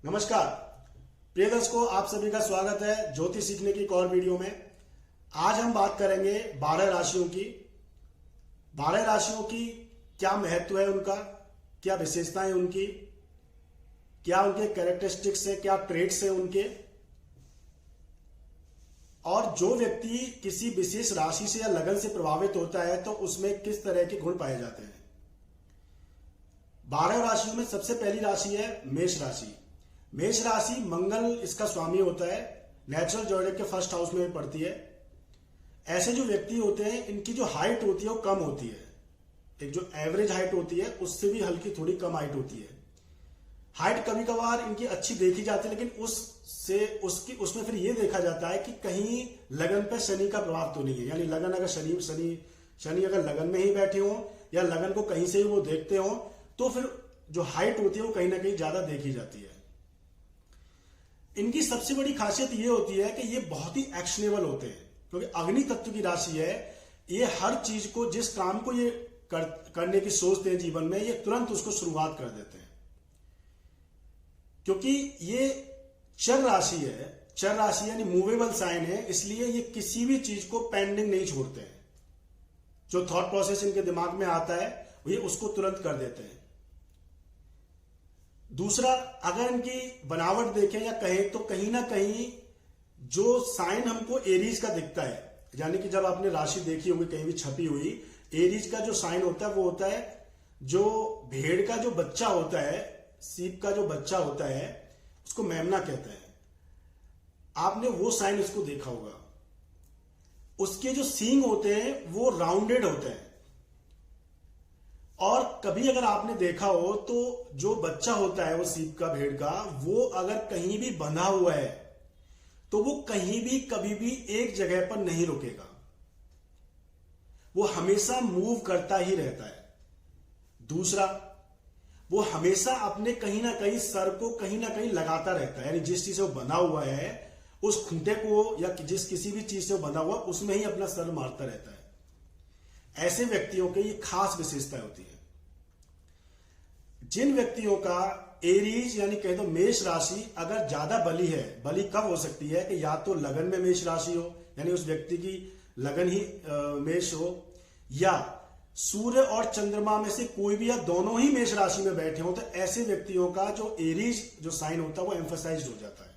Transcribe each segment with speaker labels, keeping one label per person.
Speaker 1: नमस्कार प्रिय दर्शकों, आप सभी का स्वागत है ज्योतिष सीखने की एक और वीडियो में। आज हम बात करेंगे 12 राशियों की। 12 राशियों की क्या महत्व है, उनका क्या विशेषताएं, उनकी क्या उनके कैरेक्टरिस्टिक्स है, क्या ट्रेट्स हैं उनके, और जो व्यक्ति किसी विशेष राशि से या लगन से प्रभावित होता है तो उसमें किस तरह के गुण पाए जाते हैं। 12 राशियों में सबसे पहली राशि है मेष राशि। मेष राशि मंगल इसका स्वामी होता है, नेचुरल जोडिक के फर्स्ट हाउस में पड़ती है। ऐसे जो व्यक्ति होते हैं इनकी जो हाइट होती है वो कम होती है, एक जो एवरेज हाइट होती है उससे भी हल्की थोड़ी कम हाइट होती है। हाइट कभी कभार इनकी अच्छी देखी जाती है, लेकिन उसमें फिर ये देखा जाता है कि कहीं लगन पर शनि का प्रभाव तो नहीं है। यानी लगन अगर शनि अगर लगन में ही बैठे हो या लगन को कहीं से ही वो देखते हो तो फिर जो हाइट होती है वो कहीं ना कहीं ज्यादा देखी जाती है। इनकी सबसे बड़ी खासियत ये होती है कि ये बहुत ही एक्शनेबल होते हैं, क्योंकि अग्नि तत्व की राशि है। ये हर चीज को, जिस काम को ये करने की सोचते हैं जीवन में, ये तुरंत उसको शुरुआत कर देते हैं। क्योंकि ये चर राशि है, चर राशि यानी मूवेबल साइन है, इसलिए ये किसी भी चीज को पेंडिंग नहीं छोड़ते हैं। जो थॉट प्रोसेस इनके दिमाग में आता है ये उसको तुरंत कर देते हैं। दूसरा, अगर इनकी बनावट देखें या कहें तो कहीं ना कहीं जो साइन हमको एरीज का दिखता है, यानी कि जब आपने राशि देखी होगी कहीं भी छपी हुई, एरीज का जो साइन होता है वो होता है जो भेड़ का जो बच्चा होता है, सीप का जो बच्चा होता है उसको मेमना कहते हैं। आपने वो साइन उसको देखा होगा। उसके जो सींग होते हैं वो राउंडेड होते हैं, और कभी अगर आपने देखा हो तो जो बच्चा होता है वो सीप का, भेड़ का, वो अगर कहीं भी बंधा हुआ है तो वो कहीं भी कभी भी एक जगह पर नहीं रुकेगा, वो हमेशा मूव करता ही रहता है। दूसरा, वो हमेशा अपने कहीं ना कहीं सर को कहीं ना कहीं लगाता रहता है, यानी जिस चीज से वो बंधा हुआ है उस खूंटे को या जिस किसी भी चीज से वो बंधा हुआ उसमें ही अपना सर मारता रहता है। ऐसे व्यक्तियों की ये खास विशेषता होती है। जिन व्यक्तियों का एरीज यानी कह दो मेष राशि अगर ज्यादा बली है, बली कब हो सकती है कि या तो लगन में मेष राशि हो, यानी उस व्यक्ति की लगन ही मेष हो, या सूर्य और चंद्रमा में से कोई भी या दोनों ही मेष राशि में बैठे हो, तो ऐसे व्यक्तियों का जो एरीज जो साइन होता है वो एम्फसाइज्ड हो जाता है।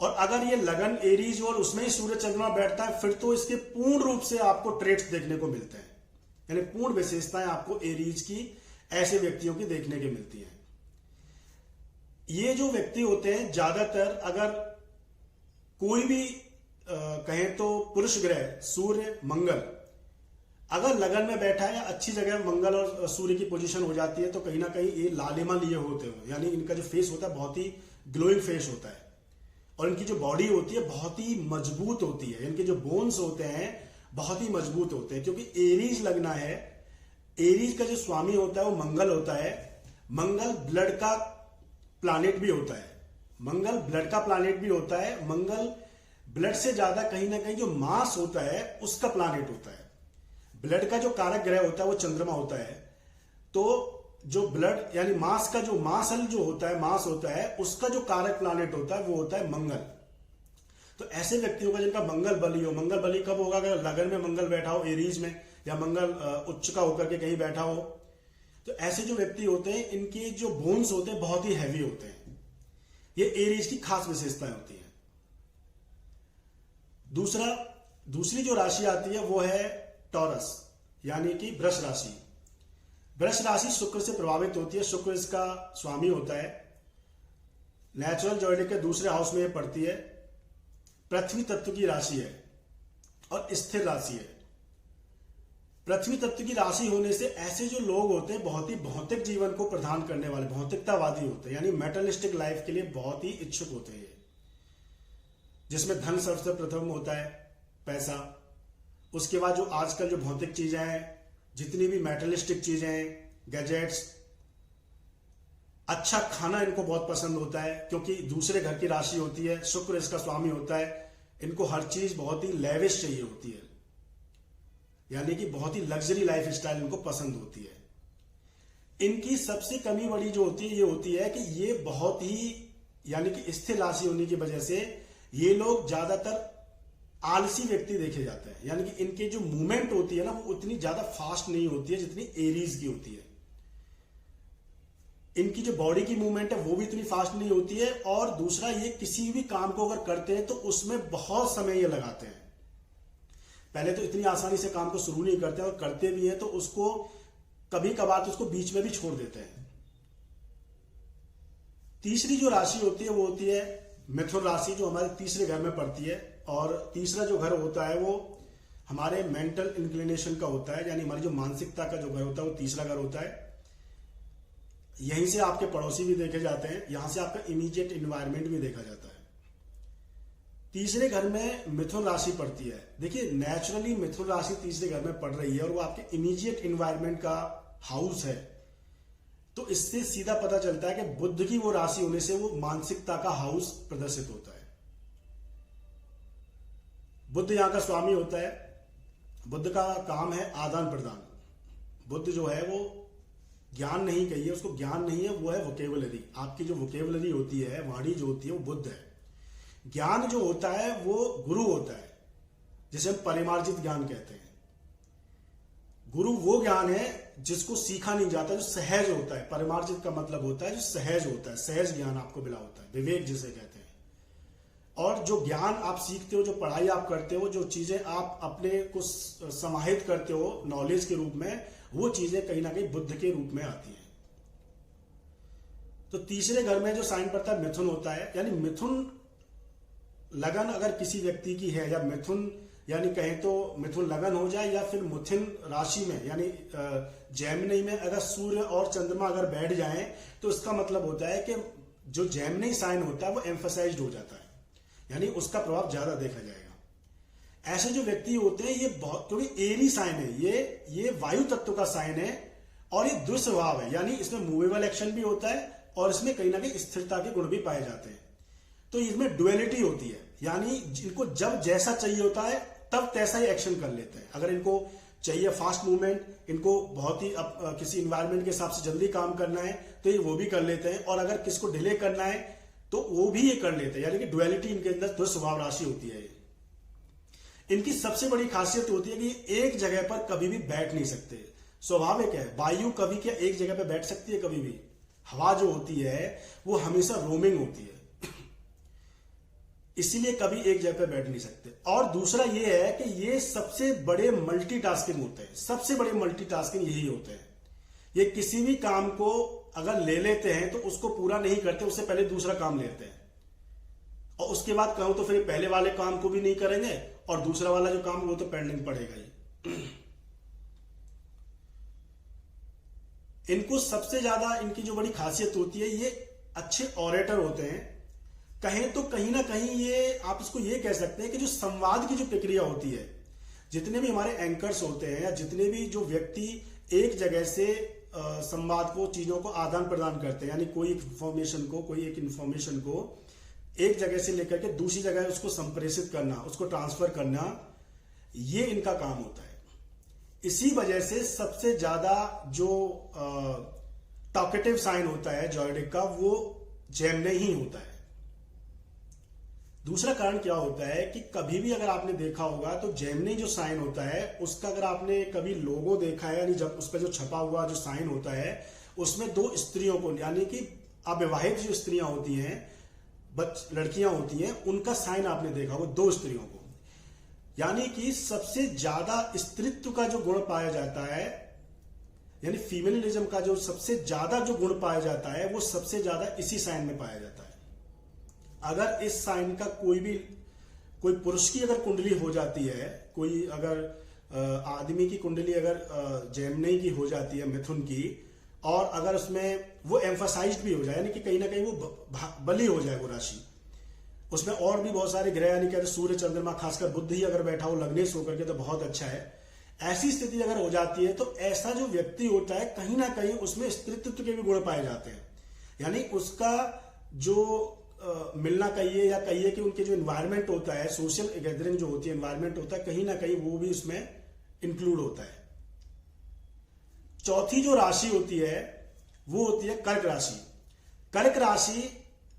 Speaker 1: और अगर ये लगन एरीज और उसमें ही सूर्य चंद्रमा बैठता है फिर तो इसके पूर्ण रूप से आपको ट्रेट्स देखने को मिलते हैं, यानी पूर्ण विशेषताएं आपको एरीज की ऐसे व्यक्तियों की देखने की मिलती है। ये जो व्यक्ति होते हैं ज्यादातर, अगर कोई भी कहें तो पुरुष ग्रह सूर्य मंगल अगर लगन में बैठा है या अच्छी जगह मंगल और सूर्य की पोजीशन हो जाती है तो कहीं ना कहीं ये लालिमा लिए होते हैं, यानी इनका जो फेस होता है बहुत ही ग्लोइंग फेस होता है, और इनकी जो बॉडी होती है बहुत ही मजबूत होती है, इनके जो बोन्स होते हैं बहुत ही मजबूत होते हैं। क्योंकि एरीज लगना है, एरीज का जो स्वामी होता है वो मंगल होता है। मंगल ब्लड का प्लैनेट भी होता है, मंगल ब्लड का प्लैनेट भी होता है। मंगल ब्लड से ज्यादा कहीं ना कहीं जो मास होता है उसका प्लैनेट होता है। ब्लड का जो कारक ग्रह होता है वो चंद्रमा होता है, तो जो ब्लड यानी मास का जो मासल जो होता है, मास होता है, उसका जो कारक प्लैनेट होता है वो होता है मंगल। तो ऐसे व्यक्तियों का जिनका मंगल बली हो, मंगल बली कब होगा? अगर लगन में मंगल बैठा हो एरीज में, या मंगल उच्च का होकर के कहीं बैठा हो, तो ऐसे जो व्यक्ति होते हैं इनके जो बोन्स होते हैं बहुत ही हैवी होते हैं। ये एरीज की खास विशेषताएं होती हैं। दूसरी जो राशि आती है वो है टॉरस, यानी कि वृष राशि। वृष राशि शुक्र से प्रभावित होती है, शुक्र इसका स्वामी होता है, नेचुरल जोडिक के दूसरे हाउस में पड़ती है, पृथ्वी तत्व की राशि है और स्थिर राशि है। पृथ्वी तत्व की राशि होने से ऐसे जो लोग होते हैं बहुत ही भौतिक जीवन को प्रदान करने वाले, भौतिकतावादी होते हैं, यानी मेटलिस्टिक लाइफ के लिए बहुत ही इच्छुक होते हैं, जिसमें धन सबसे प्रथम होता है, पैसा। उसके बाद जो आजकल जो भौतिक चीजें हैं, जितनी भी मेटलिस्टिक चीजें हैं, गैजेट्स, अच्छा खाना इनको बहुत पसंद होता है, क्योंकि दूसरे घर की राशि होती है, शुक्र इसका स्वामी होता है। इनको हर चीज बहुत ही लेविश चाहिए होती है, यानी कि बहुत ही लग्जरी लाइफ स्टाइल इनको पसंद होती है। इनकी सबसे कमी बड़ी जो होती है ये होती है कि ये बहुत ही यानी कि स्थिर राशि होने की वजह से ये लोग ज्यादातर आलसी व्यक्ति देखे जाते हैं। यानी कि इनके जो मूवमेंट होती है ना वो उतनी ज्यादा फास्ट नहीं होती है जितनी एरीज की होती है। इनकी जो बॉडी की मूवमेंट है वो भी इतनी फास्ट नहीं होती है, और दूसरा ये किसी भी काम को अगर करते हैं तो उसमें बहुत समय ये लगाते हैं। पहले तो इतनी आसानी से काम को शुरू नहीं करते और करते भी हैं तो उसको कभी कभार तो उसको बीच में भी छोड़ देते हैं। तीसरी जो राशि होती है वो होती है मिथुन राशि, जो हमारे तीसरे घर में पड़ती है। और तीसरा जो घर होता है वो हमारे मेंटल इंक्लिनेशन का होता है, यानी हमारी जो मानसिकता का जो घर होता है वो तीसरा घर होता है। यहीं से आपके पड़ोसी भी देखे जाते हैं, यहां से आपका इमीडिएट इन्वायरमेंट भी देखा जाता है। तीसरे घर में मिथुन राशि पड़ती है। देखिए नेचुरली मिथुन राशि तीसरे घर में पड़ रही है और वो आपके इमीडिएट इन्वायरमेंट का हाउस है, तो इससे सीधा पता चलता है कि बुध की वो राशि होने से वो मानसिकता का हाउस प्रदर्शित होता है। बुध यहां का स्वामी होता है। बुध का काम है आदान प्रदान। बुध जो है वो ज्ञान नहीं कहिए उसको, ज्ञान नहीं है, वो है वोकेबुलरी। आपकी जो वोकेबुलरी होती है, वाणी जो होती है वो बुध है। ज्ञान जो होता है वो गुरु होता है, जिसे हम परिमार्जित ज्ञान कहते हैं। गुरु वो ज्ञान है जिसको सीखा नहीं जाता, जो सहज होता है। परिमार्जित का मतलब होता है जो सहज होता है, सहज ज्ञान आपको मिला होता है, विवेक जिसे कहते हैं। और जो ज्ञान आप सीखते हो, जो पढ़ाई आप करते हो, जो चीजें आप अपने को समाहित करते हो नॉलेज के रूप में, वो चीजें कहीं ना कहीं बुद्ध के रूप में आती हैं। तो तीसरे घर में जो साइन पड़ता है मिथुन होता है। यानी मिथुन लगन अगर किसी व्यक्ति की है, या मिथुन यानी कहें तो मिथुन लगन हो जाए, या फिर मिथुन राशि में यानी जैमिनी में अगर सूर्य और चंद्रमा अगर बैठ जाएं, तो इसका मतलब होता है कि जो जैमिनी साइन होता है वो एम्फसाइज्ड हो जाता है, यानी उसका प्रभाव ज्यादा देखा जाएगा। ऐसे जो व्यक्ति होते हैं ये बहुत, क्योंकि एरी साइन है, ये वायु तत्व का साइन है और ये दुस्वभाव है, यानी इसमें मूवेबल एक्शन भी होता है और इसमें कहीं ना कहीं स्थिरता के गुण भी पाए जाते हैं। तो इसमें डुअलिटी होती है, यानी इनको जब जैसा चाहिए होता है तब तैसा ही एक्शन कर लेते हैं। अगर इनको चाहिए फास्ट मूवमेंट, इनको बहुत ही किसी इन्वायरमेंट के हिसाब से जल्दी काम करना है तो ये वो भी कर लेते हैं, और अगर किसको डिले करना है तो वो भी ये कर लेते हैं। यानी कि डुअलिटी इनके अंदर दो स्वभाव राशि होती है। इनकी सबसे बड़ी खासियत होती है कि एक जगह पर कभी भी बैठ नहीं सकते। स्वाभाविक है, वायु कभी क्या एक जगह पर बैठ सकती है? कभी भी। हवा जो होती है वो हमेशा रोमिंग होती है, इसीलिए कभी एक जगह पे बैठ नहीं सकते। और दूसरा ये है कि ये सबसे बड़े मल्टीटास्किंग होते हैं। सबसे बड़े मल्टीटास्किंग यही होते हैं। ये किसी भी काम को अगर ले लेते हैं तो उसको पूरा नहीं करते, उससे पहले दूसरा काम लेते हैं, और उसके बाद कहूं तो फिर पहले वाले काम को भी नहीं करेंगे और दूसरा वाला जो काम वो तो पेंडिंग पड़ेगा ही। इनको सबसे ज्यादा इनकी जो बड़ी खासियत होती है, ये अच्छे ऑरेटर होते हैं। कहें तो कहीं ना कहीं ये आप इसको ये कह सकते हैं कि जो संवाद की जो प्रक्रिया होती है, जितने भी हमारे एंकर्स होते हैं या जितने भी जो व्यक्ति एक जगह से संवाद को, चीजों को आदान प्रदान करते हैं, यानी कोई एक इंफॉर्मेशन को एक जगह से लेकर के दूसरी जगह उसको संप्रेषित करना, उसको ट्रांसफर करना, ये इनका काम होता है। इसी वजह से सबसे ज्यादा जो टॉकेटिव साइन होता है जॉयडिक का, वो जेमिनी ही होता है। दूसरा कारण क्या होता है कि कभी भी अगर आपने देखा होगा तो जेमिनी जो साइन होता है उसका अगर आपने कभी लोगो देखा है, यानी जब उस पर जो छपा हुआ जो साइन होता है उसमें दो स्त्रियों को, यानी कि अविवाहित जो स्त्रियां होती हैं, लड़कियां होती हैं, उनका साइन आपने देखा होगा, दो स्त्रियों को। यानी कि सबसे ज्यादा स्त्रीत्व का जो गुण पाया जाता है, यानी फीमेलिज्म का जो सबसे ज्यादा जो गुण पाया जाता है वो सबसे ज्यादा इसी साइन में पाया जाता है। अगर इस साइन का कोई पुरुष की अगर कुंडली हो जाती है, कोई अगर आदमी की कुंडली अगर जेमिनी की हो जाती है, मिथुन की, और अगर उसमें वो एम्फसाइज्ड भी हो जाए, यानी कि कहीं ना कहीं वो बली हो जाए वो राशि, उसमें और भी बहुत सारे ग्रह, यानी कि सूर्य चंद्रमा, खासकर बुध ही अगर बैठा हो लग्नेश होकर के तो बहुत अच्छा है। ऐसी स्थिति अगर हो जाती है तो ऐसा जो व्यक्ति होता है कहीं ना कहीं उसमें स्त्रीत्व के भी गुण पाए जाते हैं। यानी उसका जो मिलना कहिए या कहिए कि उनके जो एनवायरनमेंट होता है, सोशल गैदरिंग जो होती है, एनवायरनमेंट होता है, कहीं ना कहीं वो भी उसमें इंक्लूड होता है। चौथी जो राशि होती है वो होती है कर्क राशि। कर्क राशि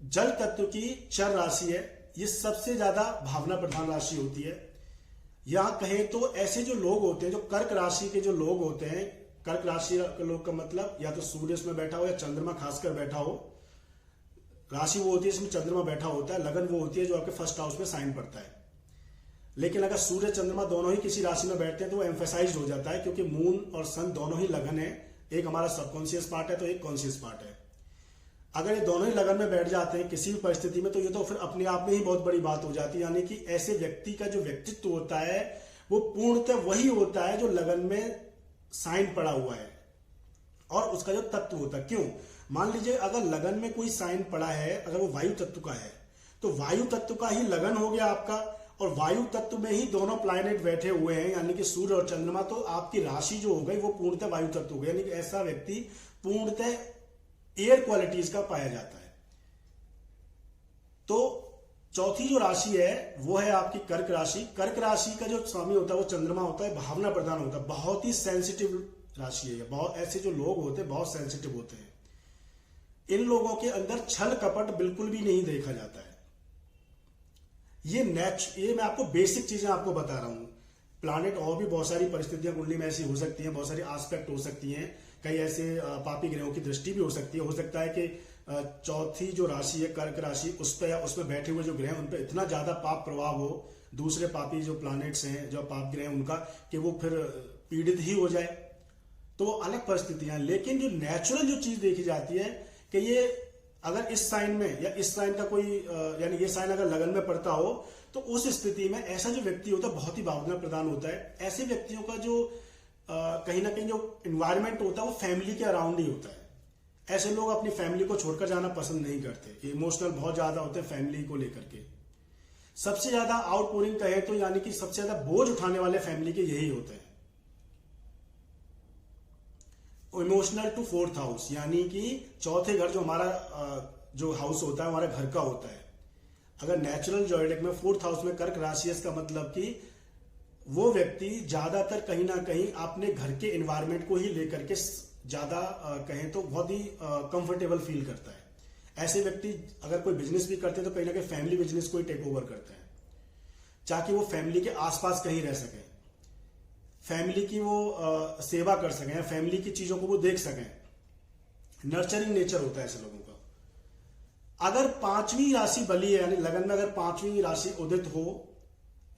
Speaker 1: जल तत्व की चर राशि है। ये सबसे ज्यादा भावना प्रधान राशि होती है। यहां कहें तो ऐसे जो लोग होते हैं, जो कर्क राशि के जो लोग होते हैं, कर्क राशि के लोग का मतलब या तो सूर्य उसमें बैठा हो या चंद्रमा खासकर बैठा हो। राशि वो होती है इसमें चंद्रमा बैठा होता है, लगन वो होती है जो आपके फर्स्ट हाउस में साइन पड़ता है। लेकिन अगर सूर्य चंद्रमा दोनों ही किसी राशि में बैठते हैं तो वो एम्फेसाइज हो जाता है, क्योंकि मून और सन दोनों ही लगन है। एक हमारा सबकॉन्शियस पार्ट है तो एक कॉन्शियस पार्ट है। अगर ये दोनों ही लगन में बैठ जाते हैं किसी भी परिस्थिति में, तो ये तो फिर अपने आप में ही बहुत बड़ी बात हो जाती है। यानी कि ऐसे व्यक्ति का जो व्यक्तित्व होता है वो पूर्णतः वही होता है जो लगन में साइन पड़ा हुआ है और उसका जो तत्व होता है। क्यों? मान लीजिए अगर लगन में कोई साइन पड़ा है, अगर वो वायु तत्व का है तो वायु तत्व का ही लगन हो गया आपका, और वायु तत्व में ही दोनों प्लैनेट बैठे हुए हैं, यानी कि सूर्य और चंद्रमा, तो आपकी राशि जो हो गई वो पूर्णतः वायु तत्व हो गई। यानी कि ऐसा व्यक्ति पूर्णतः एयर क्वालिटीज का पाया जाता है। तो चौथी जो राशि है वो है आपकी कर्क राशि। कर्क राशि का जो स्वामी होता है वो चंद्रमा होता है, भावना प्रधान होता है, बहुत ही सेंसिटिव राशि है। बहुत ऐसे जो लोग होते हैं बहुत सेंसिटिव होते हैं। इन लोगों के अंदर छल कपट बिल्कुल भी नहीं देखा जाता है। ये मैं आपको बेसिक चीजें आपको बता रहा हूं। प्लैनेट और भी बहुत सारी परिस्थितियां कुंडली में ऐसी हो सकती हैं, बहुत सारी एस्पेक्ट हो सकती हैं, कई ऐसे पापी ग्रहों की दृष्टि भी हो सकती है। हो सकता है कि चौथी जो राशि है कर्क राशि, उस पर या उसमें बैठे हुए जो ग्रह उन पर इतना ज्यादा पाप प्रभाव हो, दूसरे पापी जो प्लैनेट्स हैं, जो पाप ग्रह उनका, कि वो फिर पीड़ित ही हो जाए, तो वो अलग परिस्थितियां। लेकिन जो नेचुरल जो चीज देखी जाती है कि ये अगर इस साइन में या इस साइन का कोई यानी ये साइन अगर लगन में पड़ता हो तो उस स्थिति में ऐसा जो व्यक्ति होता है बहुत ही भावना प्रधान होता है। ऐसे व्यक्तियों का जो कहीं ना कहीं जो इन्वायरमेंट होता है वो फैमिली के अराउंड ही होता है। ऐसे लोग अपनी फैमिली को छोड़कर जाना पसंद नहीं करते, इमोशनल बहुत ज्यादा होते हैं फैमिली को लेकर के। सबसे ज्यादा आउटपोरिंग कहे तो यानी कि सबसे ज्यादा बोझ उठाने वाले फैमिली के यही होते हैं। इमोशनल टू फोर्थ हाउस, यानी कि चौथे घर जो हमारा जो हाउस होता है हमारे घर का होता है। अगर नेचुरल जॉइडिक में फोर्थ हाउस में कर्क राशि है, इसका मतलब कि वो व्यक्ति ज्यादातर कहीं ना कहीं अपने घर के एनवायरनमेंट को ही लेकर के ज्यादा कहें तो बहुत ही कंफर्टेबल फील करता है। ऐसे व्यक्ति अगर कोई बिजनेस भी करते हैं तो कहीं ना कहीं फैमिली बिजनेस को ही टेक ओवर करते हैं, ताकि वो फैमिली के आसपास कहीं रह सके, फैमिली की वो सेवा कर सकें, फैमिली की चीजों को वो देख सकें। नर्चरिंग नेचर होता है ऐसे लोगों का। अगर पांचवी राशि बली है, यानी लगन में अगर पांचवी राशि उदित हो,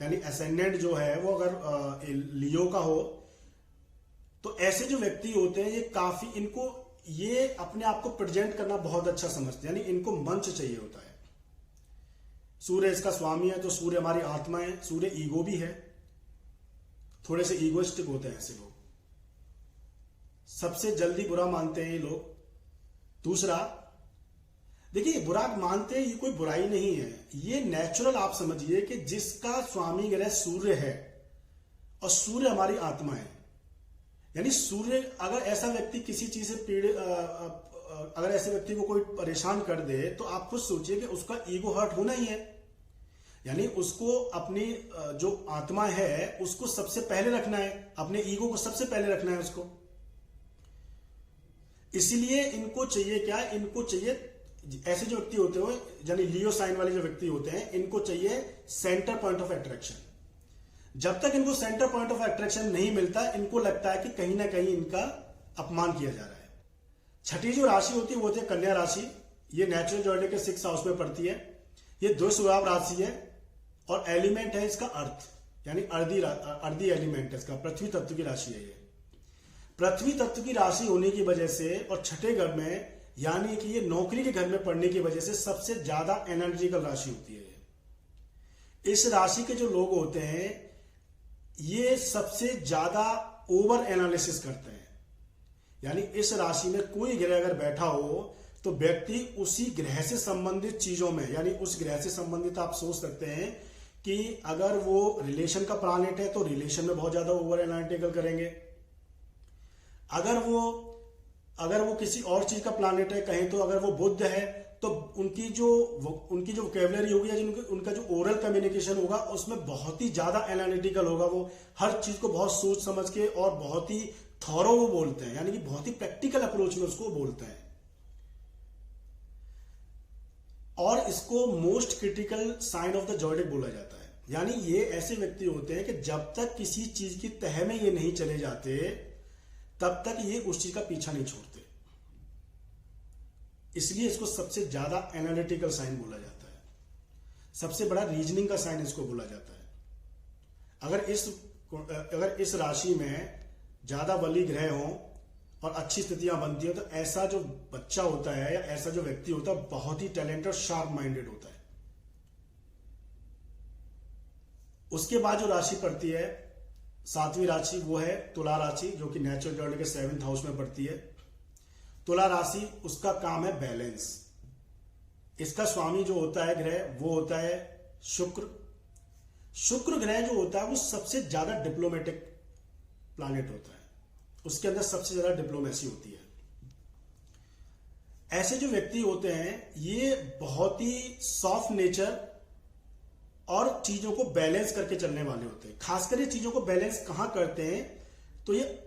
Speaker 1: यानी असेंडेंट जो है वो अगर लियो का हो, तो ऐसे जो व्यक्ति होते हैं ये काफी, इनको ये अपने आप को प्रेजेंट करना बहुत अच्छा समझते हैं, यानी इनको मंच चाहिए होता है। सूर्य इसका स्वामी है, तो सूर्य हमारी आत्मा है, सूर्य ईगो भी है, थोड़े से ईगोइस्टिक होते हैं ऐसे लोग, सबसे जल्दी बुरा मानते हैं ये लोग। दूसरा, देखिए बुरा मानते हैं ये कोई बुराई नहीं है, ये नेचुरल आप समझिए कि जिसका स्वामी ग्रह सूर्य है और सूर्य हमारी आत्मा है, यानी सूर्य अगर ऐसा व्यक्ति किसी चीज से पीड़ित, अगर ऐसे व्यक्ति को कोई परेशान कर दे तो आप खुद सोचिए कि उसका ईगो हर्ट होना ही है। यानी उसको अपनी जो आत्मा है उसको सबसे पहले रखना है, अपने ईगो को सबसे पहले रखना है उसको। इसीलिए इनको चाहिए क्या, इनको चाहिए ऐसे जो व्यक्ति होते हो, यानी लियो साइन वाले जो व्यक्ति होते हैं, इनको चाहिए सेंटर पॉइंट ऑफ अट्रैक्शन। जब तक इनको सेंटर पॉइंट ऑफ अट्रैक्शन नहीं मिलता, इनको लगता है कि कहीं ना कहीं इनका अपमान किया जा रहा है। छठी जो राशि होती है वो होती है कन्या राशि। ये नेचुरल जॉइडिक के 6th हाउस में पड़ती है। ये द्विस्वभाव राशि है और एलिमेंट है इसका अर्थ, यानी अर्धी एलिमेंट है इसका, पृथ्वी तत्व की राशि है ये। पृथ्वी तत्व की राशि होने की वजह से और छठे घर में, यानी कि ये नौकरी के घर में पड़ने की वजह से सबसे ज्यादा एनर्जिकल राशि होती है ये। इस राशि के जो लोग होते हैं ये सबसे ज्यादा ओवर एनालिसिस करते हैं। यानी इस राशि में कोई ग्रह अगर बैठा हो तो व्यक्ति उसी ग्रह से संबंधित चीजों में, यानी उस ग्रह से संबंधित आप सोच सकते हैं कि अगर वो रिलेशन का प्लैनेट है तो रिलेशन में बहुत ज्यादा ओवर एनालिटिकल करेंगे। अगर वो किसी और चीज का प्लैनेट है, कहें तो अगर वो बुध है तो उनकी जो वोकैबुलरी होगी या उनका जो ओरल कम्युनिकेशन होगा उसमें बहुत ही ज्यादा एनालिटिकल होगा। वो हर चीज को बहुत सोच समझ के और बहुत ही थॉरो वो बोलते हैं, यानी कि बहुत ही प्रैक्टिकल अप्रोच में उसको बोलते हैं। और इसको most critical sign of the zodiac बोला जाता है। यानी ये ऐसे व्यक्ति होते हैं कि जब तक किसी चीज की तह में ये नहीं चले जाते तब तक ये उस चीज का पीछा नहीं छोड़ते। इसलिए इसको सबसे ज्यादा एनालिटिकल साइन बोला जाता है, सबसे बड़ा रीजनिंग का साइन इसको बोला जाता है। अगर इस राशि में ज्यादा बली ग्रह हो और अच्छी स्थितियां बनती हो तो ऐसा जो बच्चा होता है या ऐसा जो व्यक्ति होता है बहुत ही टैलेंटेड और शार्प माइंडेड होता है। उसके बाद जो राशि पड़ती है 7वीं राशि, वो है तुला राशि, जो कि नेचुरल जोडिक के 7th हाउस में पड़ती है। तुला राशि, उसका काम है बैलेंस। इसका स्वामी जो होता है ग्रह वो होता है शुक्र। शुक्र ग्रह जो होता है वो सबसे ज्यादा डिप्लोमेटिक प्लैनेट होता है, उसके अंदर सबसे ज्यादा डिप्लोमेसी होती है। ऐसे जो व्यक्ति होते हैं ये बहुत ही सॉफ्ट नेचर और चीजों को बैलेंस करके चलने वाले होते हैं। खासकर ये चीजों को बैलेंस कहां करते हैं तो ये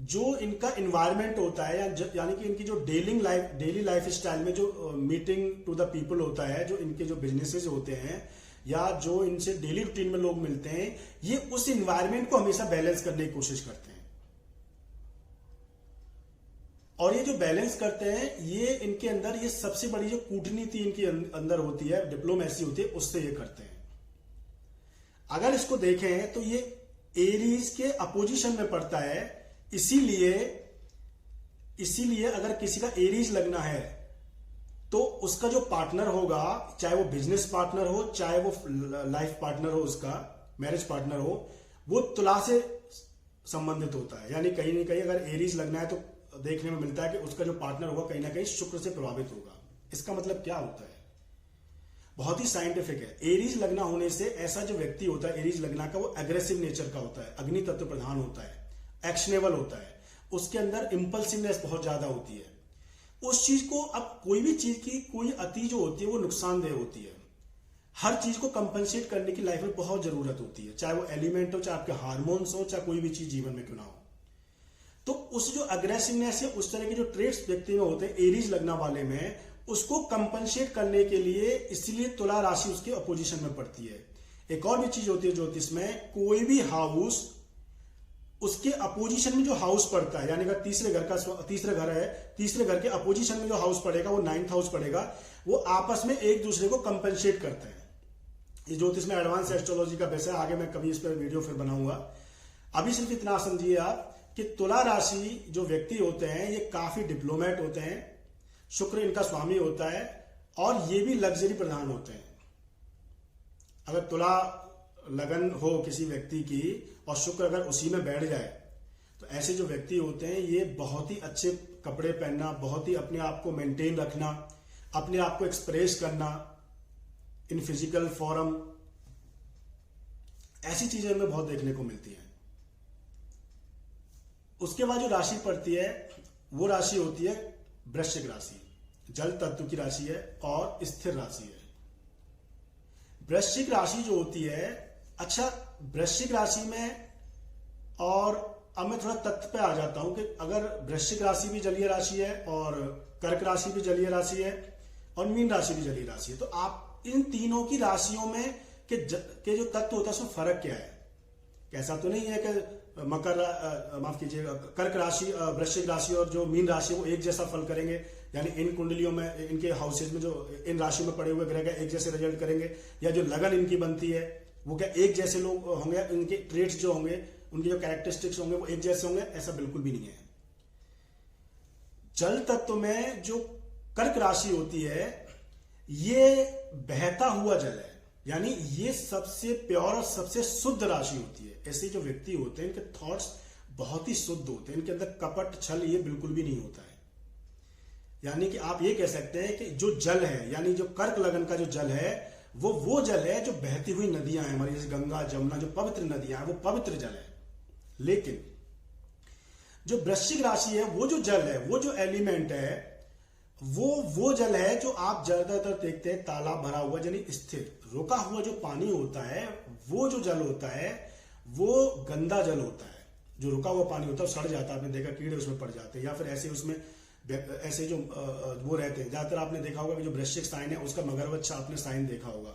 Speaker 1: जो इनका इन्वायरमेंट होता है यानी कि इनकी जो डेली लाइफ स्टाइल में जो मीटिंग टू द पीपल होता है, जो इनके जो बिजनेसेस होते हैं या जो इनसे डेली रूटीन में लोग मिलते हैं, ये उस इन्वायरमेंट को हमेशा बैलेंस करने की कोशिश करते हैं। और ये जो बैलेंस करते हैं ये इनके अंदर ये सबसे बड़ी जो कूटनीति इनके अंदर होती है, डिप्लोमेसी होती है, उससे ये करते हैं। अगर इसको देखें तो ये एरीज के अपोजिशन में पड़ता है, इसीलिए अगर किसी का एरीज लगना है तो उसका जो पार्टनर होगा, चाहे वो बिजनेस पार्टनर हो चाहे वो लाइफ पार्टनर हो, उसका मैरिज पार्टनर हो, वो तुला से संबंधित होता है। यानी कहीं ना कहीं अगर एरीज लगना है तो देखने में मिलता है कि उसका जो पार्टनर होगा कहीं ना कहीं शुक्र से प्रभावित होगा। इसका मतलब क्या होता है, बहुत ही साइंटिफिक है। एरीज लगना होने से ऐसा जो व्यक्ति होता है एरीज लगना का, वो एग्रेसिव नेचर का होता है, अग्नि तत्व प्रधान होता है, एक्शनेबल होता है, उसके अंदर इंपल्सिवनेस बहुत ज्यादा होती है। उस चीज को, अब कोई भी चीज की कोई अति जो होती है वो नुकसानदेह होती है। हर चीज को कंपनसेट करने की लाइफ में बहुत जरूरत होती है, चाहे वो एलिमेंट हो, चाहे आपके हार्मोन्स हो, चाहे कोई भी चीज जीवन में क्यों ना हो। तो उस जो अग्रेसिवनेस है, उस तरह के जो ट्रेड्स व्यक्ति में होते हैं एरीज लगना वाले में, उसको कंपनसेट करने के लिए इसलिए तुला राशि उसके अपोजिशन में पड़ती है। एक और भी चीज होती है ज्योतिष में, कोई भी हाउस उसके अपोजिशन में जो हाउस पड़ता है, यानी अगर तीसरे घर है, तीसरे घर के अपोजिशन में जो हाउस पड़ेगा वो 9th हाउस पड़ेगा, वो आपस में एक दूसरे को कंपनसेट करते हैं। ये ज्योतिष में एडवांस एस्ट्रोलॉजी का बेस है, आगे मैं कभी इस पर वीडियो फिर बनाऊंगा। अभी सिर्फ इतना समझिए आप कि तुला राशि जो व्यक्ति होते हैं ये काफी डिप्लोमेट होते हैं, शुक्र इनका स्वामी होता है और ये भी लग्जरी प्रधान होते हैं। अगर तुला लगन हो किसी व्यक्ति की और शुक्र अगर उसी में बैठ जाए तो ऐसे जो व्यक्ति होते हैं ये बहुत ही अच्छे कपड़े पहनना, बहुत ही अपने आप को मेंटेन रखना, अपने आप को एक्सप्रेस करना इन फिजिकल फॉर्म, ऐसी चीजें हमें बहुत देखने को मिलती हैं। उसके बाद जो राशि पड़ती है वो राशि होती है वृश्चिक राशि, जल तत्व की राशि है और स्थिर राशि है। वृश्चिक राशि जो होती है, अच्छा वृश्चिक राशि में, और अब मैं थोड़ा तथ्य पे आ जाता हूं कि अगर वृश्चिक राशि भी जलीय राशि है और कर्क राशि भी जलीय राशि है और मीन राशि भी जलीय राशि है, तो आप इन तीनों की राशियों में के जो तत्व होता है उसमें फर्क क्या है? ऐसा तो नहीं है कि माफ कीजिएगा, कर्क राशि, वृश्चिक राशि और जो मीन राशि वो एक जैसा फल करेंगे, यानी इन कुंडलियों में, इनके हाउसेज में जो इन राशियों में पड़े हुए ग्रह एक जैसे रिजल्ट करेंगे, या जो लगन इनकी बनती है वो क्या एक जैसे लोग होंगे, इनके ट्रेड्स जो होंगे, उनके जो कैरेक्टरिस्टिक्स होंगे वो एक जैसे होंगे? ऐसा बिल्कुल भी नहीं है। जल तत्व में जो कर्क राशि होती है ये बहता हुआ जल है, यानी ये सबसे प्योर और सबसे शुद्ध राशि होती है। ऐसे जो व्यक्ति होते हैं इनके थॉट्स बहुत ही शुद्ध होते हैं, इनके अंदर कपट छल ये बिल्कुल भी नहीं होता है। यानी कि आप ये कह सकते हैं कि जो जल है, यानी जो कर्क लगन का जो जल है वो जल है जो बहती हुई नदियां हैं हमारी, जैसे गंगा जमुना, जो पवित्र नदियां हैं वो पवित्र जल है। लेकिन जो वृश्चिक राशि है वो जो जल है, वो जो एलिमेंट है, वो जल है जो आप ज्यादातर देखते हैं तालाब भरा हुआ, यानी स्थिर रुका हुआ जो पानी होता है, वो जो जल होता है वो गंदा जल होता है। जो रुका हुआ पानी होता है सड़ जाता है, आपने देखा कीड़े उसमें पड़ जाते हैं, या फिर ऐसे उसमें ऐसे जो वो रहते हैं। ज्यादातर आपने देखा होगा कि जो वृश्चिक साइन है उसका मगरमच्छ आपने साइन देखा होगा,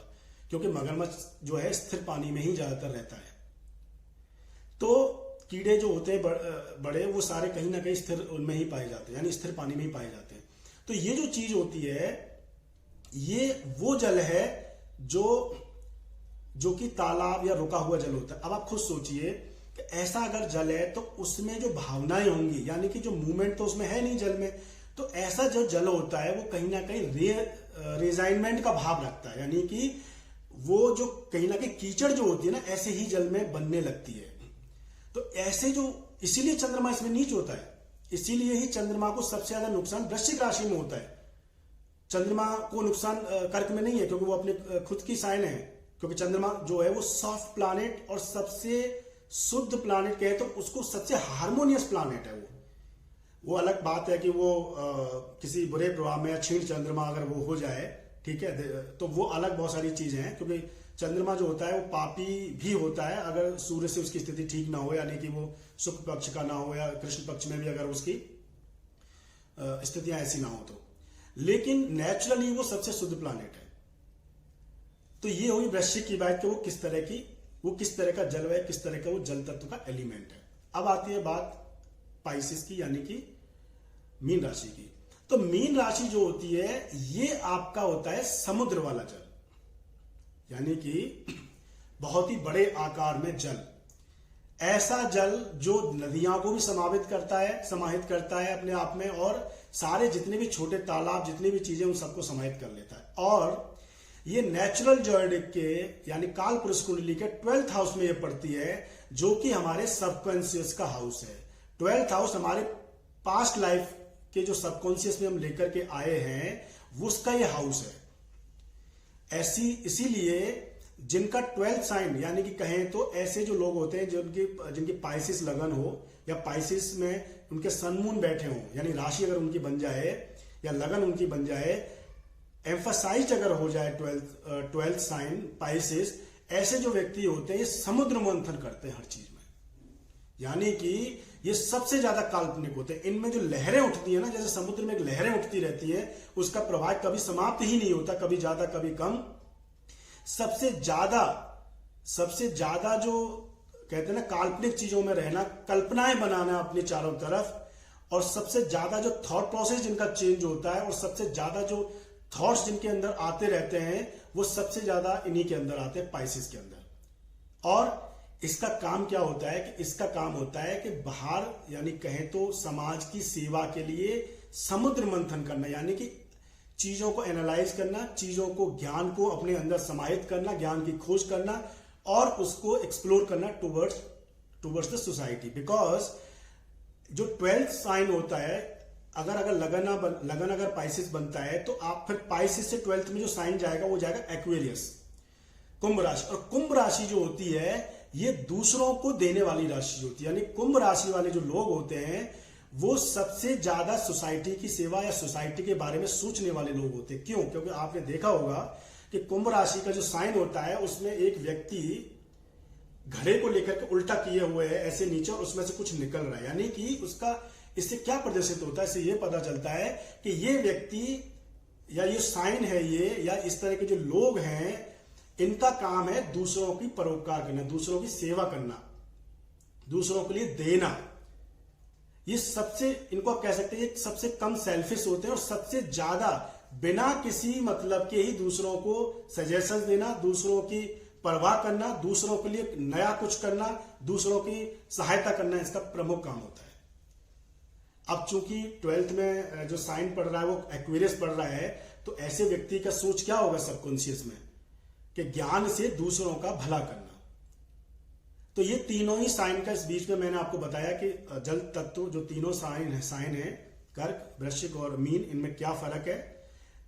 Speaker 1: क्योंकि मगरमच्छ जो है स्थिर पानी में ही ज्यादातर रहता है। तो कीड़े जो होते हैं बड़े, वो सारे कहीं ना कहीं स्थिर उनमें ही पाए जाते हैं, यानी स्थिर पानी में ही पाए जाते हैं। तो ये जो चीज होती है, ये वो जल है जो कि तालाब या रुका हुआ जल होता है। अब आप खुद सोचिए कि ऐसा अगर जल है तो उसमें जो भावनाएं होंगी, यानी कि जो मूवमेंट तो उसमें है नहीं जल में, तो ऐसा जो जल होता है वो कहीं ना कहीं रेजाइनमेंट का भाव रखता है, यानी कि वो जो कहीं ना कहीं कीचड़ जो होती है ना, ऐसे ही जल में बनने लगती है। तो ऐसे जो, इसीलिए चंद्रमा इसमें नीच होता है, इसीलिए ही चंद्रमा को सबसे ज्यादा नुकसान वृश्चिक राशि में होता है। चंद्रमा को नुकसान कर्क में नहीं है, क्योंकि वो अपने खुद की साइन है, क्योंकि चंद्रमा जो है वो सॉफ्ट प्लैनेट और सबसे शुद्ध प्लैनेट कहे तो उसको सबसे हार्मोनियस प्लैनेट है। वो अलग बात है कि वो किसी बुरे प्रभाव में या क्षीण चंद्रमा अगर वो हो जाए, ठीक है, तो वो अलग बहुत सारी चीजें हैं, क्योंकि चंद्रमा जो होता है वो पापी भी होता है अगर सूर्य से उसकी स्थिति ठीक ना हो, यानी कि वो शुक्ल पक्ष का ना हो या कृष्ण पक्ष में भी अगर उसकी स्थितियां ऐसी ना हो तो। लेकिन नेचुरली वो सबसे शुद्ध प्लैनेट है। तो ये हुई वृश्चिक की बात कि वो किस तरह का जल है, किस तरह का वो जल तत्व का एलिमेंट है। अब आती है बात पाइसिस की, यानी कि मीन राशि की। तो मीन राशि जो होती है ये आपका होता है समुद्र वाला जल, यानी कि बहुत ही बड़े आकार में जल, ऐसा जल जो नदियों को भी समाहित करता है अपने आप में, और सारे जितने भी छोटे तालाब, जितनी भी चीजें, उन सबको समाहित कर लेता है। और ये नेचुरल जॉयडिक के यानी काल पुरुष कुंडली के 12th हाउस में ये पड़ती है, जो कि हमारे सबकॉन्शियस का हाउस है। 12th हाउस हमारे पास्ट लाइफ के जो सबकॉन्शियस में हम लेकर के आए हैं, उसका ये हाउस है। इसीलिए जिनका 12th साइन, यानी कि कहें तो ऐसे जो लोग होते हैं जिनकी पाइसिस लगन हो, या पाइसिस में उनके सनमून बैठे हो, यानी राशि अगर उनकी बन जाए या लगन उनकी बन जाए, एम्फसाइज अगर हो जाए 12th साइन पाइसिस, ऐसे जो व्यक्ति होते हैं ये समुद्र मंथन करते हैं हर चीज में, यानी कि ये सबसे ज्यादा काल्पनिक होते हैं। इनमें जो लहरें उठती है ना, जैसे समुद्र में एक लहरें उठती रहती है, उसका प्रवाह कभी समाप्त ही नहीं होता, कभी ज्यादा कभी कम। सबसे ज्यादा जो कहते हैं ना काल्पनिक चीजों में रहना, कल्पनाएं बनाना अपने चारों तरफ, और सबसे ज्यादा जो थॉट प्रोसेस जिनका चेंज होता है, और सबसे ज्यादा जो थॉट्स जिनके अंदर आते रहते हैं, वो सबसे ज्यादा इन्हीं के अंदर आते हैं, पाइसिस के अंदर। और इसका काम क्या होता है कि इसका काम होता है कि बाहर, यानी कहें तो समाज की सेवा के लिए समुद्र मंथन करना, यानी कि चीजों को एनालाइज करना, चीजों को, ज्ञान को अपने अंदर समाहित करना, ज्ञान की खोज करना, और उसको एक्सप्लोर करना टुवर्ड्स द सोसाइटी। बिकॉज जो 12th साइन होता है, अगर लगन अगर पाइसिस बनता है, तो आप फिर पाइसिस से 12th में जो साइन जाएगा वो जाएगा एक्वेरियस, कुंभ राशि। और कुंभ राशि जो होती है ये दूसरों को देने वाली राशि होती है, यानी कुंभ राशि वाले जो लोग होते हैं वो सबसे ज्यादा सोसाइटी की सेवा या सोसाइटी के बारे में सोचने वाले लोग होते हैं। क्यों? क्योंकि आपने देखा होगा कि कुंभ राशि का जो साइन होता है उसमें एक व्यक्ति घड़े को लेकर के उल्टा किए हुए है ऐसे नीचे, और उसमें से कुछ निकल रहा है, यानी कि उसका, इससे क्या प्रदर्शित होता है, इससे यह पता चलता है कि ये व्यक्ति या ये साइन है ये, या इस तरह के जो लोग हैं, इनका काम है दूसरों की परोपकार करना, दूसरों की सेवा करना, दूसरों के लिए देना। ये सबसे, इनको आप कह सकते हैं, ये सबसे कम सेल्फिश होते हैं, और सबसे ज्यादा बिना किसी मतलब के ही दूसरों को सजेशन देना, दूसरों की परवाह करना, दूसरों के लिए नया कुछ करना, दूसरों की सहायता करना, इसका प्रमुख काम होता है। अब चूंकि 12th में जो साइन पढ़ रहा है वो एक्वेरियस पढ़ रहा है, तो ऐसे व्यक्ति का सोच क्या होगा सबकॉन्शियस में, कि ज्ञान से दूसरों का भला करना। तो ये तीनों ही साइन का, इस बीच में मैंने आपको बताया कि जल तत्व जो तीनों साइन है कर्क, वृश्चिक और मीन, इनमें क्या फर्क है।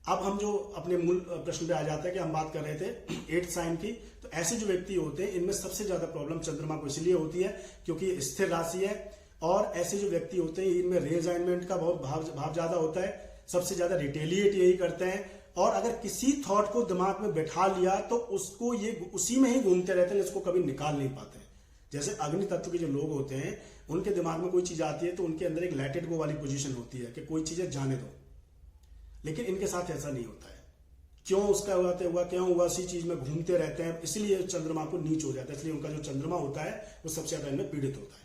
Speaker 1: अब हम जो अपने मूल प्रश्न पे आ जाते हैं कि हम बात कर रहे थे 8th साइन की, तो ऐसे जो व्यक्ति होते हैं इनमें सबसे ज्यादा प्रॉब्लम चंद्रमा को इसलिए होती है क्योंकि स्थिर राशि है, और ऐसे जो व्यक्ति होते हैं इनमें रीअसाइनमेंट का बहुत भाव ज्यादा होता है, सबसे ज्यादा रिटेलिएट यही करते हैं, और अगर किसी थॉट को दिमाग में बैठा लिया तो उसको ये उसी में ही घूमते रहते हैं, इसको कभी निकाल नहीं पाते हैं। जैसे अग्नि तत्व के जो लोग होते हैं उनके दिमाग में कोई चीज आती है तो उनके अंदर एक लेट इट गो वाली पोजीशन होती है कि कोई चीजें जाने दो, लेकिन इनके साथ ऐसा नहीं होता है। क्यों उसका हुआ क्यों हुआ, इसी चीज में घूमते रहते हैं, इसलिए चंद्रमा को नीच हो जाता है, इसलिए उनका जो चंद्रमा होता है वो सबसे ज्यादा इनमें पीड़ित होता है।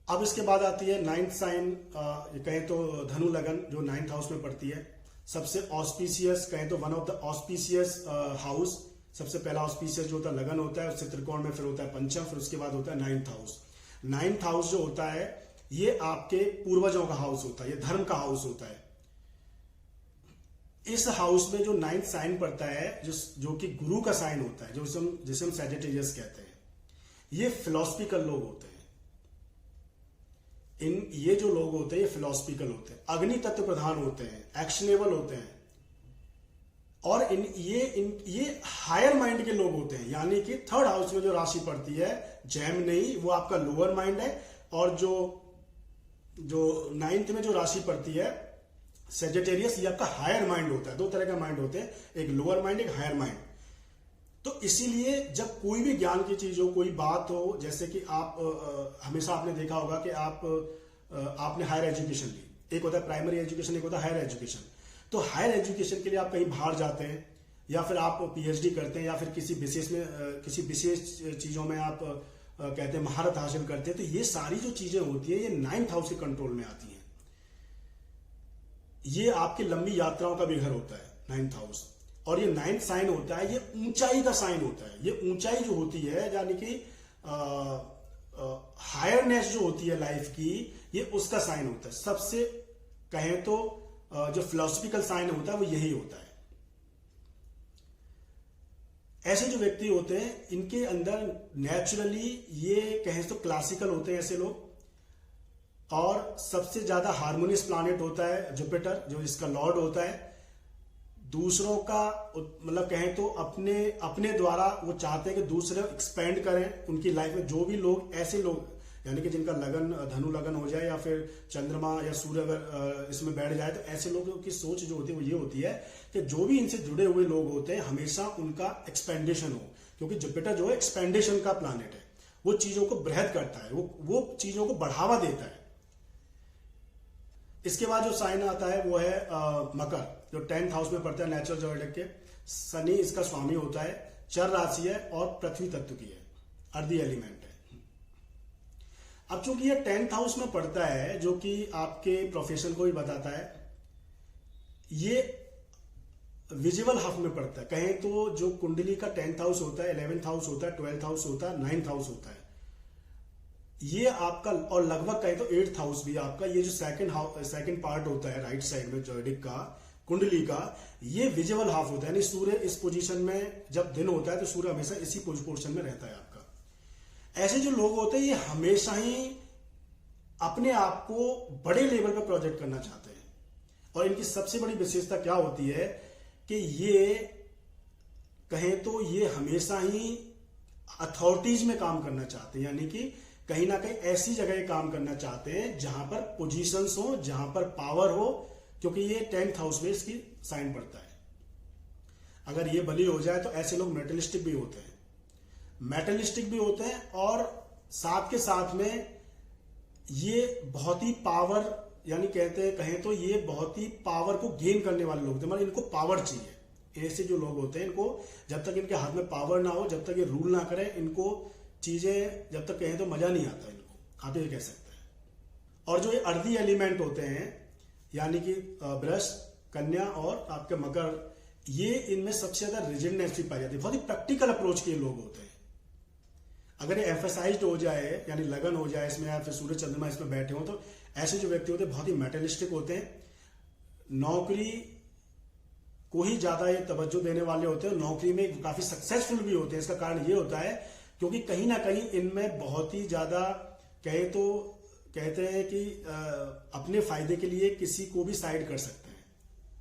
Speaker 1: अब इसके बाद आती है नाइन्थ साइन, कहें तो धनु लगन, जो 9th हाउस में पड़ती है। सबसे ऑस्पिशियस कहें तो one of the auspicious house, सबसे पहला ऑस्पिशियस जो होता है लगन होता है, उससे त्रिकोण में फिर होता है पंचम, फिर उसके बाद होता है 9th हाउस। 9th हाउस जो होता है ये आपके पूर्वजों का हाउस होता है, ये धर्म का हाउस होता है। इस हाउस में जो 9th साइन पड़ता है, जो कि गुरु का साइन होता है, जिसे हम सैजिटेरियस कहते हैं, ये फिलोसफिकल लोग होते हैं। ये जो लोग होते हैं ये फिलोसफिकल होते हैं, अग्नि तत्व प्रधान होते हैं, एक्शनेबल होते हैं, और ये हायर माइंड के लोग होते हैं। यानी कि 3rd हाउस में जो राशि पड़ती है जेमिनी, वो आपका लोअर माइंड है, और जो 9th में जो राशि पड़ती है सैजिटेरियस, ये आपका हायर माइंड होता है। 2 तरह का माइंड होते हैं, एक लोअर माइंड, एक हायर माइंड। तो इसीलिए जब कोई भी ज्ञान की चीज हो, कोई बात हो, जैसे कि आप हमेशा आपने देखा होगा कि आपने हायर एजुकेशन ली, एक होता है प्राइमरी एजुकेशन, एक होता है हायर एजुकेशन। तो हायर एजुकेशन के लिए आप कहीं बाहर जाते हैं, या फिर आप पीएचडी करते हैं, या फिर किसी विशेष चीजों में आप कहते हैं महारत हासिल करते हैं, तो ये सारी जो चीजें होती है ये 9th हाउस के कंट्रोल में आती हैं। ये आपकी लंबी यात्राओं का भी घर होता है 9th हाउस। और ये 9th साइन होता है, ये ऊंचाई का साइन होता है। ये ऊंचाई जो होती है, यानी कि हायरनेस जो होती है लाइफ की, ये उसका साइन होता है। सबसे कहें तो जो फिलोसफिकल साइन होता है वो यही होता है। ऐसे जो व्यक्ति होते हैं, इनके अंदर नेचुरली ये कहें तो क्लासिकल होते हैं ऐसे लोग। और सबसे ज्यादा हार्मोनियस प्लैनेट होता है जुपिटर, जो इसका लॉर्ड होता है। दूसरों का मतलब कहें तो अपने द्वारा वो चाहते हैं कि दूसरे एक्सपेंड करें उनकी लाइफ में। जो भी लोग, ऐसे लोग यानी कि जिनका लगन धनु लगन हो जाए, या फिर चंद्रमा या सूर्य अगर इसमें बैठ जाए, तो ऐसे लोगों की सोच जो होती है वो ये होती है कि जो भी इनसे जुड़े हुए लोग होते हैं हमेशा उनका एक्सपेंडेशन हो, क्योंकि जुपिटर जो है एक्सपेंडेशन का प्लैनेट है। वो चीजों को बृहद करता है, वो चीजों को बढ़ावा देता है। इसके बाद जो साइन आता है वो है मकर, जो 10th हाउस में पड़ता है नेचुरल जोडिक के। शनि इसका स्वामी होता है, चर राशि है और पृथ्वी तत्व की है, अर्दी एलिमेंट है। अब चूंकि ये 10th हाउस में पड़ता है, जो कि आपके प्रोफेशन को भी बताता है, ये विजिबल हाफ में पड़ता है। कहें तो जो कुंडली का 10th हाउस होता है, 11th हाउस होता है, 12th हाउस होता है, 9th हाउस होता है, ये आपका, और लगभग कहें तो 8th हाउस भी आपका, ये जो सेकंड पार्ट होता है राइट साइड में जोडिक का, कुंडली का, ये विजिबल हाफ होता है। यानी सूर्य इस पोजीशन में जब दिन होता है तो सूर्य हमेशा इसी पोजीशन में रहता है आपका। ऐसे जो लोग होते हैं ये हमेशा ही अपने आप को बड़े लेवल पर प्रोजेक्ट करना चाहते हैं। और इनकी सबसे बड़ी विशेषता क्या होती है कि ये कहें तो ये हमेशा ही अथॉरिटीज में काम करना चाहते हैं, यानी कि कहीं ना कहीं ऐसी जगह काम करना चाहते हैं जहां पर पोजीशंस हो, जहां पर पावर हो, क्योंकि ये 10th हाउस में इसकी साइन पड़ता है। अगर ये बली हो जाए तो ऐसे लोग मेटलिस्टिक भी होते हैं, और साथ के साथ में ये बहुत ही पावर, यानी कहें तो ये बहुत ही पावर को गेन करने वाले लोग होते हैं। मतलब इनको पावर चाहिए। ऐसे जो लोग होते हैं, इनको जब तक इनके हाथ में पावर ना हो, जब तक ये रूल ना करें, इनको चीजें जब तक कहें तो मजा नहीं आता इनको, आप ये कह सकते हैं। और जो ये अर्दी एलिमेंट होते हैं, यानी कि वृष, कन्या और आपके मकर, ये इनमें सबसे ज्यादा रिजिडनेस भी पाई जाती है। बहुत ही प्रैक्टिकल अप्रोच के लोग होते हैं। अगर ये एम्फेसाइज्ड हो जाए, यानी लगन हो जाए इसमें, या फिर सूर्य चंद्रमा इसमें बैठे हो, तो ऐसे जो व्यक्ति होते हैं बहुत ही मेटलिस्टिक होते हैं। नौकरी को ही ज्यादा ये तवज्जो देने वाले होते हैं, नौकरी में काफी सक्सेसफुल भी होते हैं। इसका कारण ये होता है क्योंकि कहीं ना कहीं इनमें बहुत ही ज्यादा कहते हैं कि अपने फायदे के लिए किसी को भी साइड कर सकते हैं।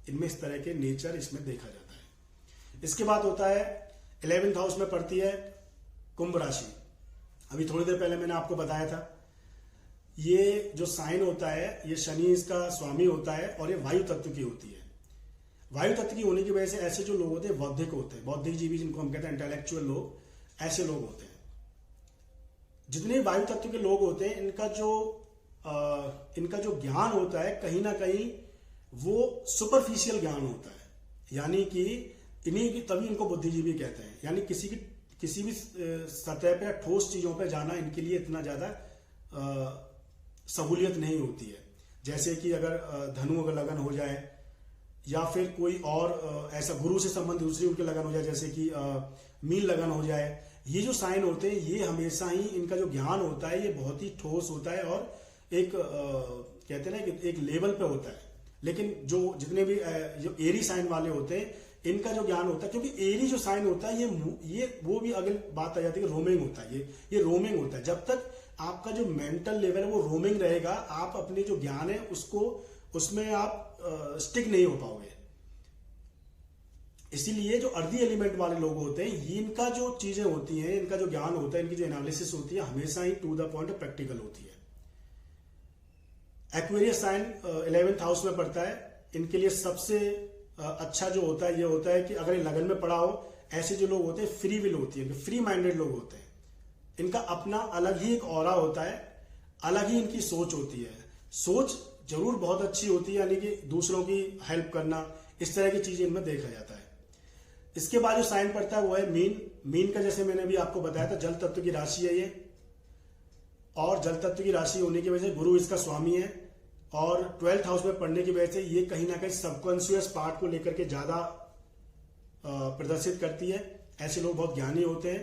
Speaker 1: इनमें इस तरह के नेचर इसमें देखा जाता है। इसके बाद होता है 11th हाउस में पड़ती है कुंभ राशि। अभी थोड़ी देर पहले मैंने आपको बताया था, ये जो साइन होता है ये शनि इसका स्वामी होता है, और ये वायु तत्व की होती है। वायु तत्व की होने की वजह से ऐसे जो लोग होते हैं बौद्धिक होते हैं, बौद्धिक जीवी जिनको हम कहते हैं इंटेलेक्चुअल लोग, ऐसे लोग होते हैं जितने वायु तत्व के लोग होते हैं इनका जो ज्ञान होता है कहीं ना कहीं वो सुपरफिशियल ज्ञान होता है, यानी कि इन्हीं की तभी इनको बुद्धिजीवी कहते हैं। यानी किसी भी सतह पे ठोस चीजों पे जाना इनके लिए इतना ज्यादा सहूलियत नहीं होती है। जैसे कि अगर धनु अगर लगन हो जाए या फिर कोई और ऐसा गुरु से संबंधित दूसरी उनके लगन हो जाए, जैसे कि मीन लगन हो जाए, ये जो साइन होते हैं ये हमेशा ही इनका जो ज्ञान होता है ये बहुत ही ठोस होता है और एक कहते हैं ना कि एक लेवल पे होता है। लेकिन जो जितने भी जो एरी साइन वाले होते हैं इनका जो ज्ञान होता है, क्योंकि एरी जो साइन होता है ये वो भी अगली बात आ जाती है, रोमिंग होता है, ये रोमिंग होता है। जब तक आपका जो मेंटल लेवल है वो रोमिंग रहेगा, आप अपने जो ज्ञान है उसमें आप स्टिक नहीं हो पाओगे। इसीलिए जो अर्दी एलिमेंट वाले लोग होते हैं इनका जो चीजें होती हैं, इनका जो ज्ञान होता है, इनकी जो एनालिसिस होती है हमेशा ही टू द पॉइंट प्रैक्टिकल होती है। एक्वेरियस साइन 11th हाउस में पड़ता है। इनके लिए सबसे अच्छा जो होता है ये होता है कि अगर ये लगन में पड़ा हो, ऐसे जो लोग होते हैं फ्री विल होती है, फ्री माइंडेड लोग होते हैं। इनका अपना अलग ही एक ऑरा होता है, अलग ही इनकी सोच होती है। सोच जरूर बहुत अच्छी होती है, यानी कि दूसरों की हेल्प करना, इस तरह की चीजें इनमें देखा जाता है। इसके बाद जो साइन पड़ता है वो है मीन। मीन का जैसे मैंने भी आपको बताया था जल तत्व की राशि है ये, और जल तत्व की राशि होने की वजह से गुरु इसका स्वामी है, और 12th हाउस में पढ़ने की वजह से ये कहीं ना कहीं सबकॉन्शियस पार्ट को लेकर के ज्यादा प्रदर्शित करती है। ऐसे लोग बहुत ज्ञानी होते हैं,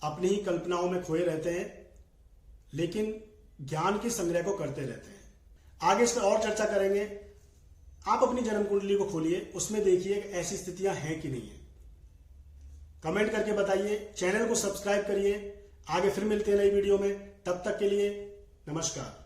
Speaker 1: अपनी ही कल्पनाओं में खोए रहते हैं, लेकिन ज्ञान के संग्रह को करते रहते हैं। आगे इस पर और चर्चा करेंगे। आप अपनी जन्म कुंडली को खोलिए, उसमें देखिए ऐसी स्थितियां हैं कि नहीं है। कमेंट करके बताइए, चैनल को सब्सक्राइब करिए। आगे फिर मिलते हैं नई वीडियो में, तब तक के लिए नमस्कार।